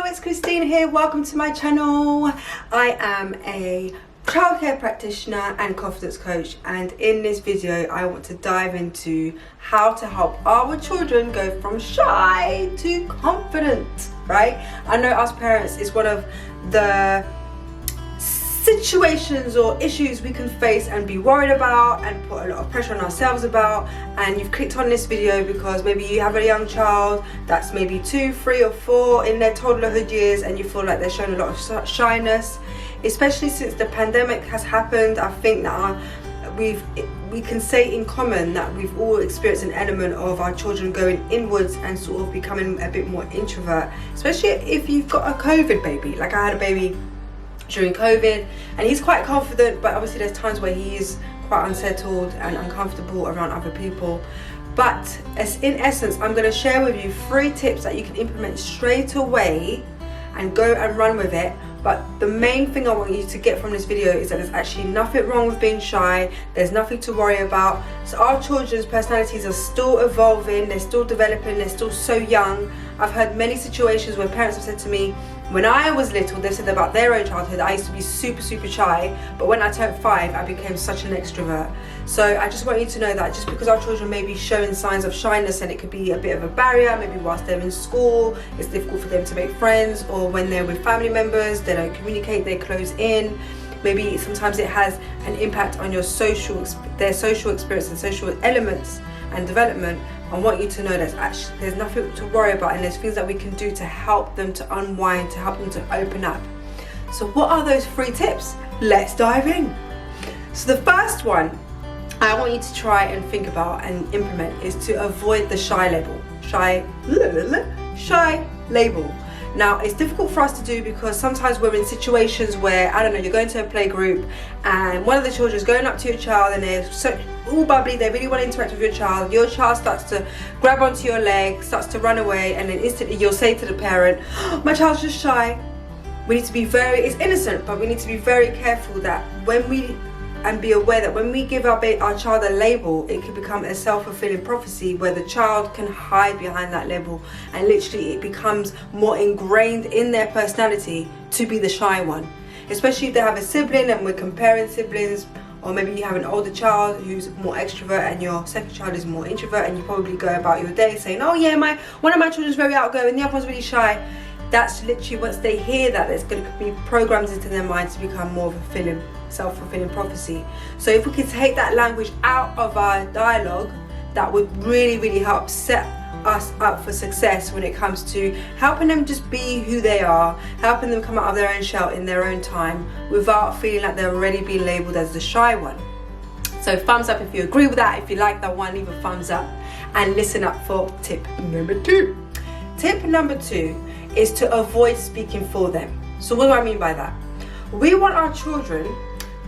it's Christine here. Welcome to my channel. I am a childcare practitioner and confidence coach, and in this video I want to dive into how to help our children go from shy to confident, right? I know as parents it's one of the situations or issues we can face and be worried about and put a lot of pressure on ourselves about, and you've clicked on this video because maybe you have a young child that's maybe 2, 3 or 4 in their toddlerhood years and you feel like they're showing a lot of shyness, especially since the pandemic has happened. I think that we can say in common that we've all experienced an element of our children going inwards and sort of becoming a bit more introvert, especially if you've got a COVID baby. Like I had a baby during COVID and he's quite confident, but obviously there's times where he is quite unsettled and uncomfortable around other people. But as in essence, I'm going to share with you 3 tips that you can implement straight away and go and run with it. But the main thing I want you to get from this video is that there's actually nothing wrong with being shy. There's nothing to worry about. So our children's personalities are still evolving, they're still developing, they're still so young. I've heard many situations where parents have said to me, when I was little, they said about their own childhood, I used to be super shy, but when I turned 5, I became such an extrovert. So I just want you to know that just because our children may be showing signs of shyness, and it could be a bit of a barrier, maybe whilst they're in school, it's difficult for them to make friends, or when they're with family members, they don't communicate, they close in. Maybe sometimes it has an impact on their social experience and social elements and development. I want you to know that actually there's nothing to worry about, and there's things that we can do to help them to unwind, to help them to open up. So what are those 3 tips? Let's dive in. So the first one I want you to try and think about and implement is to avoid the shy label. Shy label. Now, it's difficult for us to do because sometimes we're in situations where, I don't know, you're going to a play group and one of the children is going up to your child and they're so all bubbly, they really want to interact with your child starts to grab onto your leg, starts to run away, and then instantly you'll say to the parent, oh, my child's just shy. We need to be it's innocent, but we need to be very careful that and be aware that when we give our child a label, it can become a self-fulfilling prophecy where the child can hide behind that label, and literally it becomes more ingrained in their personality to be the shy one. Especially if they have a sibling and we're comparing siblings, or maybe you have an older child who's more extrovert and your second child is more introvert, and you probably go about your day saying, oh yeah, one of my children's very outgoing, the other one's really shy. That's literally, once they hear that, it's going to be programmed into their minds to become more of a self-fulfilling prophecy. So if we could take that language out of our dialogue, that would really help set us up for success when it comes to helping them just be who they are, helping them come out of their own shell in their own time without feeling like they're already being labelled as the shy one. So thumbs up if you agree with that. If you like that one, leave a thumbs up and listen up for tip number 2. Tip number 2 is to avoid speaking for them. So what do I mean by that? We want our children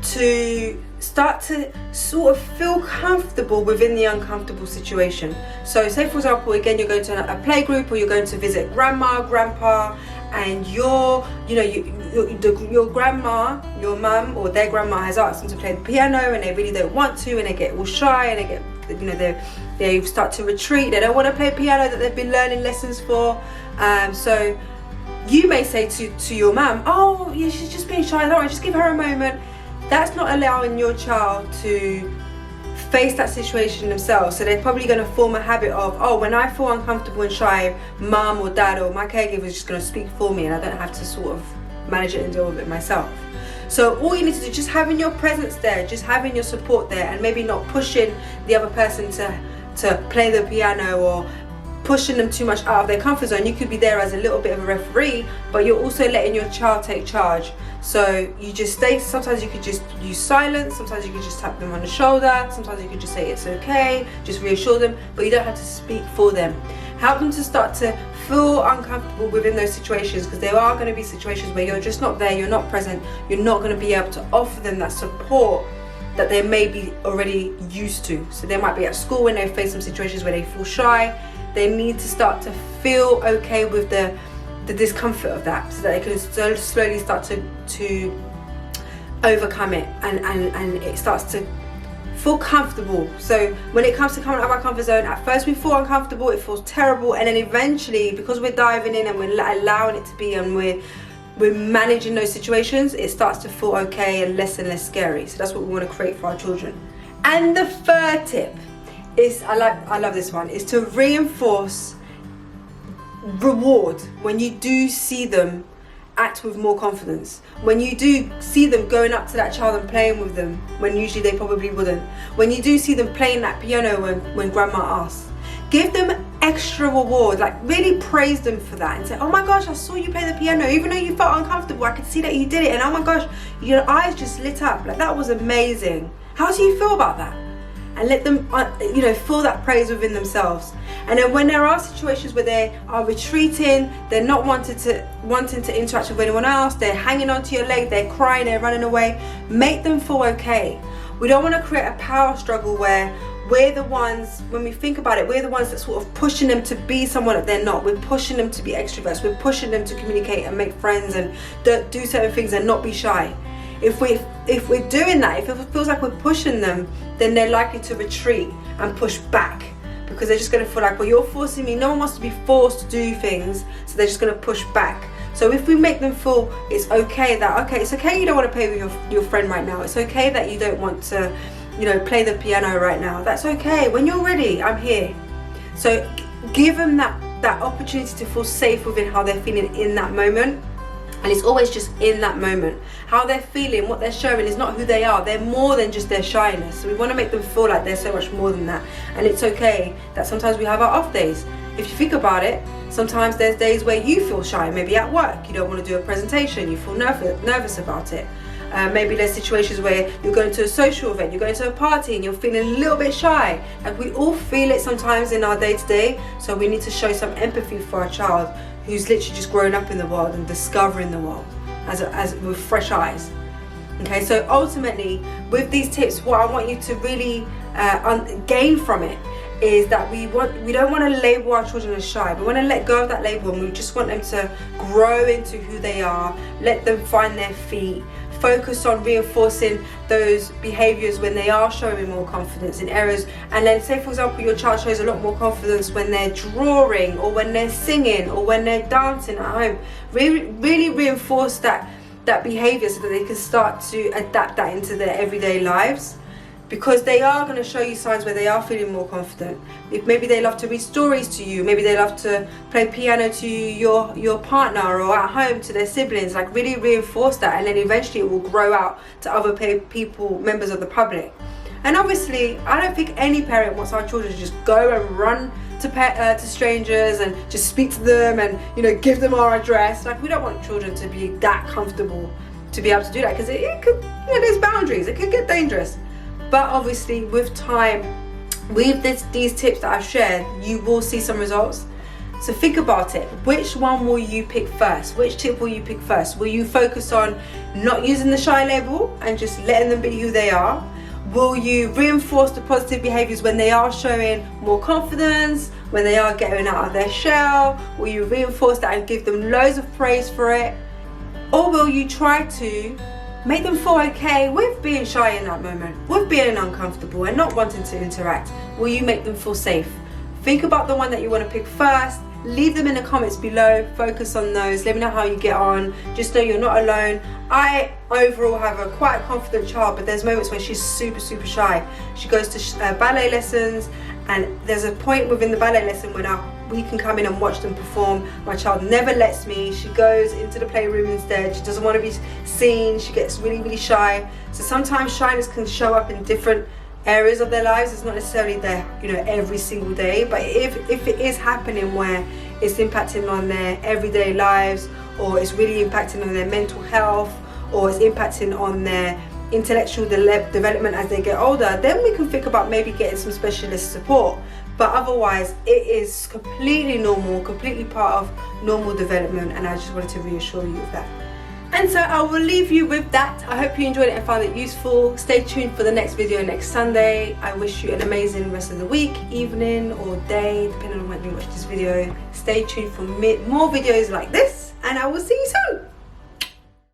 to start to sort of feel comfortable within the uncomfortable situation. So say for example, again, you're going to a play group or you're going to visit grandma, grandpa, and your grandma, your mum or their grandma has asked them to play the piano and they really don't want to, and they get all shy and they start to retreat. They don't want to play piano that they've been learning lessons for. So you may say to your mum, oh yeah, she's just being shy, don't worry, just give her a moment. That's not allowing your child to face that situation themselves. So they're probably going to form a habit of, oh, when I feel uncomfortable and shy, mum or dad or my caregiver is just going to speak for me and I don't have to sort of manage it and deal with it myself. So all you need to do, just having your presence there, just having your support there, and maybe not pushing the other person to play the piano or pushing them too much out of their comfort zone. You could be there as a little bit of a referee, but you're also letting your child take charge. So you just stay. Sometimes you could just use silence, sometimes you could just tap them on the shoulder, sometimes you could just say it's okay, just reassure them, but you don't have to speak for them. Help them to start to feel uncomfortable within those situations, because there are going to be situations where you're just not there, you're not present, you're not going to be able to offer them that support that they may be already used to. So they might be at school when they face some situations where they feel shy. They need to start to feel okay with the discomfort of that, so that they can slowly start to overcome it, and it starts to feel comfortable. So when it comes to coming out of our comfort zone, at first we feel uncomfortable, it feels terrible, and then eventually, because we're diving in and we're allowing it to be, and we're managing those situations, it starts to feel okay and less scary. So that's what we want to create for our children. And the third tip is, I love this one, is to reinforce reward when you do see them act with more confidence, when you do see them going up to that child and playing with them when usually they probably wouldn't, when you do see them playing that piano when grandma asks. Give them extra reward, like really praise them for that and say, oh my gosh, I saw you play the piano, even though you felt uncomfortable, I could see that you did it, and oh my gosh, your eyes just lit up, like that was amazing. How do you feel about that? And let them feel that praise within themselves. And then when there are situations where they are retreating, they're not wanting to interact with anyone else, they're hanging onto your leg, they're crying, they're running away, make them feel okay. We don't want to create a power struggle where we're the ones, when we think about it, we're the ones that sort of pushing them to be someone that they're not. We're pushing them to be extroverts, we're pushing them to communicate and make friends and do certain things and not be shy. If we're doing that, if it feels like we're pushing them, then they're likely to retreat and push back, because they're just going to feel like, well, you're forcing me. No one wants to be forced to do things, so they're just going to push back. So if we make them feel it's okay it's okay you don't want to play with your friend right now, it's okay that you don't want to play the piano right now, that's okay. When you're ready, I'm here. So give them that opportunity to feel safe within how they're feeling in that moment. And it's always just in that moment. How they're feeling, what they're showing is not who they are. They're more than just their shyness. So we want to make them feel like they're so much more than that. And it's okay that sometimes we have our off days. If you think about it, sometimes there's days where you feel shy. Maybe at work, you don't want to do a presentation. You feel nervous about it. Maybe there's situations where you're going to a social event, you're going to a party and you're feeling a little bit shy. Like we all feel it sometimes in our day-to-day. So we need to show some empathy for our child who's literally just grown up in the world and discovering the world as with fresh eyes. Okay, so ultimately with these tips, what I want you to really gain from it is that we don't want to label our children as shy. We want to let go of that label, and we just want them to grow into who they are, let them find their feet, focus on reinforcing those behaviors when they are showing more confidence in areas. And then say, for example, your child shows a lot more confidence when they're drawing or when they're singing or when they're dancing at home. Really reinforce that behavior so that they can start to adapt that into their everyday lives, because they are going to show you signs where they are feeling more confident. If maybe they love to read stories to you, maybe they love to play piano to your partner, or at home to their siblings, like really reinforce that, and then eventually it will grow out to other people, members of the public. And obviously, I don't think any parent wants our children to just go and run to strangers and just speak to them and give them our address. Like, we don't want children to be that comfortable to be able to do that, because it could, there's boundaries, it could get dangerous. But obviously with time, with these tips that I've shared, you will see some results. So think about it. Which one will you pick first? Which tip will you pick first? Will you focus on not using the shy label and just letting them be who they are? Will you reinforce the positive behaviors when they are showing more confidence, when they are getting out of their shell? Will you reinforce that and give them loads of praise for it? Or will you try to make them feel okay with being shy in that moment, with being uncomfortable and not wanting to interact? Will you make them feel safe? Think about the one that you want to pick first. Leave them in the comments below. Focus on those. Let me know how you get on. Just know you're not alone. I overall have quite a confident child, but there's moments where she's super shy. She goes to ballet lessons, and there's a point within the ballet lesson when we can come in and watch them perform. My child never lets me. She goes into the playroom instead. She doesn't want to be seen. She gets really shy. So sometimes shyness can show up in different areas of their lives. It's not necessarily there every single day, but if it is happening where it's impacting on their everyday lives, or it's really impacting on their mental health, or it's impacting on their intellectual development as they get older, then we can think about maybe getting some specialist support. But otherwise, it is completely normal, completely part of normal development, and I just wanted to reassure you of that. And so I will leave you with that. I hope you enjoyed it and found it useful. Stay tuned for the next video next Sunday. I wish you an amazing rest of the week, evening or day, depending on when you watch this video. Stay tuned for more videos like this, and I will see you soon.